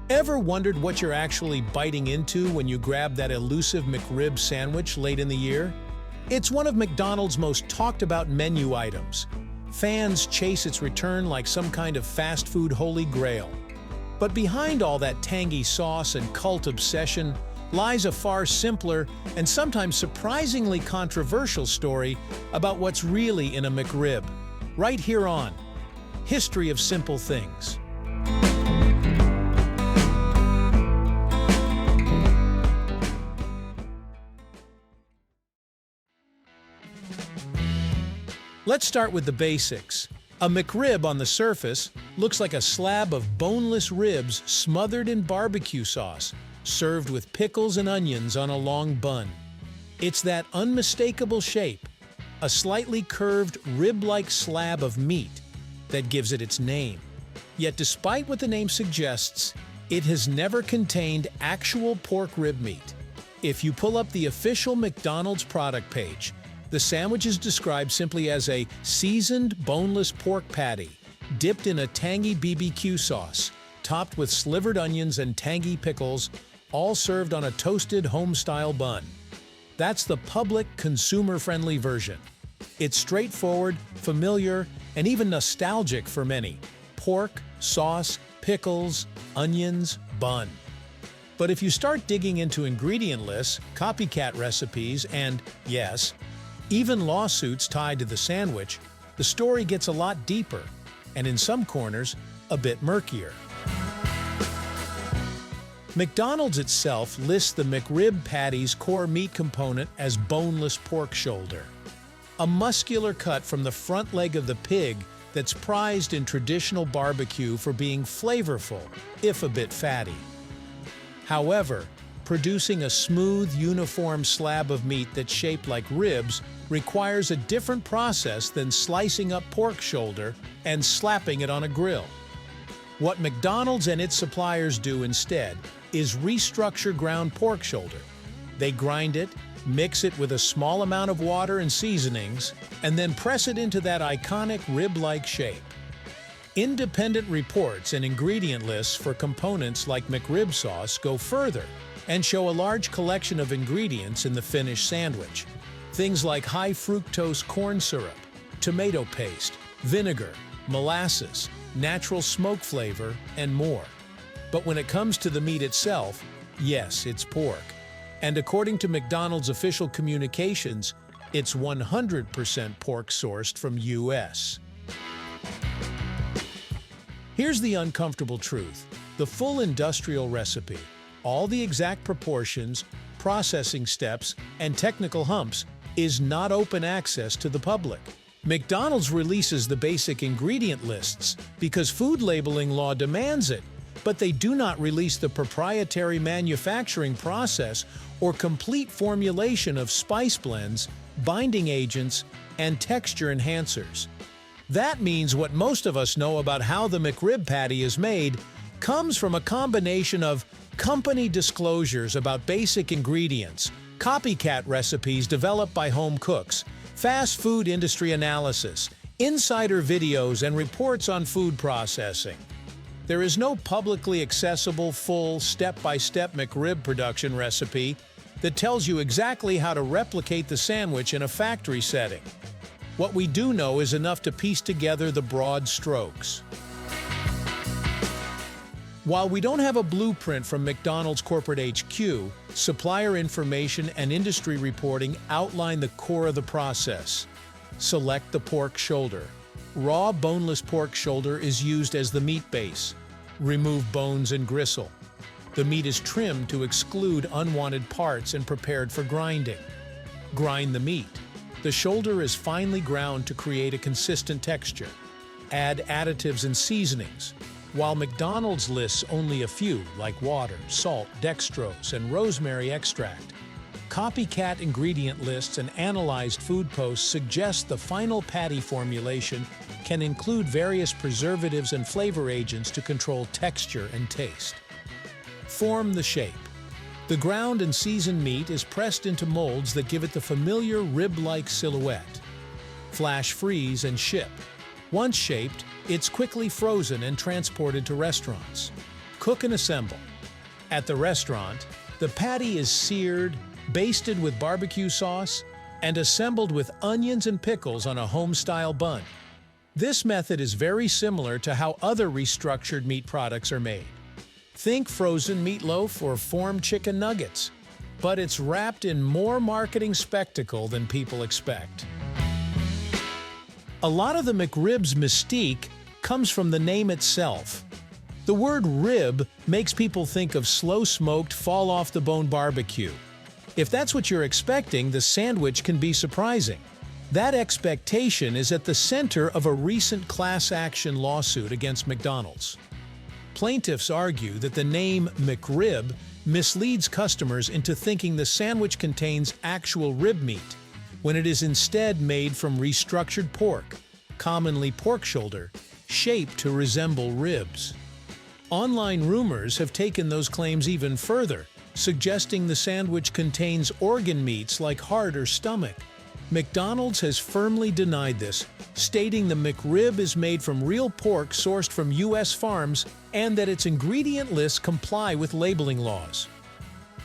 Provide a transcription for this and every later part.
Ever wondered what you're actually biting into when you grab that elusive McRib sandwich late in the year? It's one of McDonald's most talked about menu items. Fans chase its return like some kind of fast food holy grail. But behind all that tangy sauce and cult obsession lies a far simpler and sometimes surprisingly controversial story about what's really in a McRib. Right here on History of Simple Things. Let's start with the basics. A McRib on the surface looks like a slab of boneless ribs smothered in barbecue sauce, served with pickles and onions on a long bun. It's that unmistakable shape, a slightly curved rib-like slab of meat, that gives it its name. Yet despite what the name suggests, it has never contained actual pork rib meat. If you pull up the official McDonald's product page, the sandwich is described simply as a seasoned, boneless pork patty, dipped in a tangy BBQ sauce, topped with slivered onions and tangy pickles, all served on a toasted home-style bun. That's the public, consumer-friendly version. It's straightforward, familiar, and even nostalgic for many. Pork, sauce, pickles, onions, bun. But if you start digging into ingredient lists, copycat recipes, and, yes, even lawsuits tied to the sandwich, the story gets a lot deeper, and in some corners, a bit murkier. McDonald's itself lists the McRib patty's core meat component as boneless pork shoulder, a muscular cut from the front leg of the pig that's prized in traditional barbecue for being flavorful, if a bit fatty. However, producing a smooth, uniform slab of meat that's shaped like ribs requires a different process than slicing up pork shoulder and slapping it on a grill. What McDonald's and its suppliers do instead is restructure ground pork shoulder. They grind it, mix it with a small amount of water and seasonings, and then press it into that iconic rib-like shape. Independent reports and ingredient lists for components like McRib sauce go further and show a large collection of ingredients in the finished sandwich. Things like high fructose corn syrup, tomato paste, vinegar, molasses, natural smoke flavor, and more. But when it comes to the meat itself, yes, it's pork. And according to McDonald's official communications, it's 100% pork sourced from US. Here's the uncomfortable truth. The full industrial recipe, all the exact proportions, processing steps, and technical humps is not open access to the public. McDonald's releases the basic ingredient lists because food labeling law demands it, but they do not release the proprietary manufacturing process or complete formulation of spice blends, binding agents, and texture enhancers. That means what most of us know about how the McRib patty is made comes from a combination of company disclosures about basic ingredients, copycat recipes developed by home cooks, fast food industry analysis, insider videos, and reports on food processing. There is no publicly accessible, full, step-by-step McRib production recipe that tells you exactly how to replicate the sandwich in a factory setting. What we do know is enough to piece together the broad strokes. While we don't have a blueprint from McDonald's corporate HQ, supplier information and industry reporting outline the core of the process. Select the pork shoulder. Raw boneless pork shoulder is used as the meat base. Remove bones and gristle. The meat is trimmed to exclude unwanted parts and prepared for grinding. Grind the meat. The shoulder is finely ground to create a consistent texture. Add additives and seasonings. While McDonald's lists only a few, like water, salt, dextrose, and rosemary extract, copycat ingredient lists and analyzed food posts suggest the final patty formulation can include various preservatives and flavor agents to control texture and taste. Form the shape. The ground and seasoned meat is pressed into molds that give it the familiar rib-like silhouette. Flash freeze and ship. Once shaped, it's quickly frozen and transported to restaurants. cook and assemble. At the restaurant, the patty is seared, basted with barbecue sauce, and assembled with onions and pickles on a home-style bun. This method is very similar to how other restructured meat products are made. Think frozen meatloaf or formed chicken nuggets, but it's wrapped in more marketing spectacle than people expect. A lot of the McRib's mystique comes from the name itself. The word rib makes people think of slow-smoked, fall-off-the-bone barbecue. If that's what you're expecting, the sandwich can be surprising. That expectation is at the center of a recent class action lawsuit against McDonald's. Plaintiffs argue that the name McRib misleads customers into thinking the sandwich contains actual rib meat, when it is instead made from restructured pork, commonly pork shoulder, shaped to resemble ribs. Online rumors have taken those claims even further, suggesting the sandwich contains organ meats like heart or stomach. McDonald's has firmly denied this, stating the McRib is made from real pork sourced from U.S. farms and that its ingredient lists comply with labeling laws.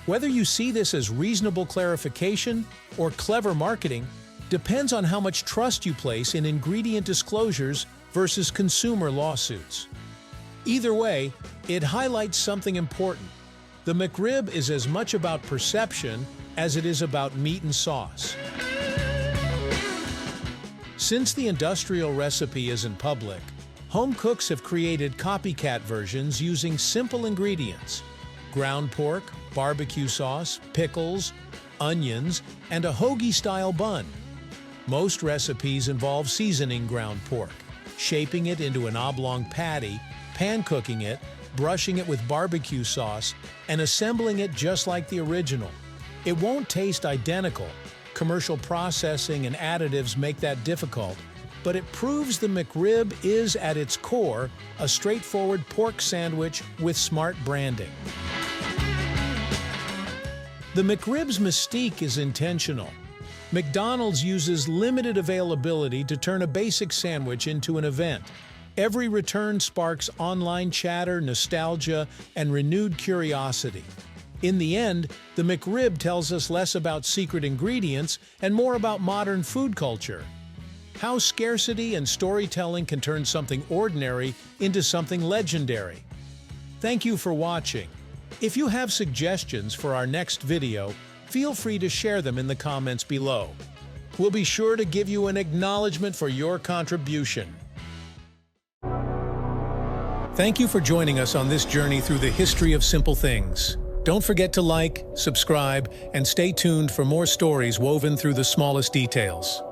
Whether you see this as reasonable clarification or clever marketing depends on how much trust you place in ingredient disclosures versus consumer lawsuits. Either way, it highlights something important. The McRib is as much about perception as it is about meat and sauce. Since the industrial recipe isn't public, home cooks have created copycat versions using simple ingredients: ground pork, barbecue sauce, pickles, onions, and a hoagie-style bun. Most recipes involve seasoning ground pork, shaping it into an oblong patty, pan-cooking it, brushing it with barbecue sauce, and assembling it just like the original. It won't taste identical. Commercial processing and additives make that difficult, but it proves the McRib is, at its core, a straightforward pork sandwich with smart branding. The McRib's mystique is intentional. McDonald's uses limited availability to turn a basic sandwich into an event. Every return sparks online chatter, nostalgia, and renewed curiosity. In the end, the McRib tells us less about secret ingredients and more about modern food culture. How scarcity and storytelling can turn something ordinary into something legendary. Thank you for watching. If you have suggestions for our next video, feel free to share them in the comments below. We'll be sure to give you an acknowledgement for your contribution. Thank you for joining us on this journey through the history of simple things. Don't forget to like, subscribe, and stay tuned for more stories woven through the smallest details.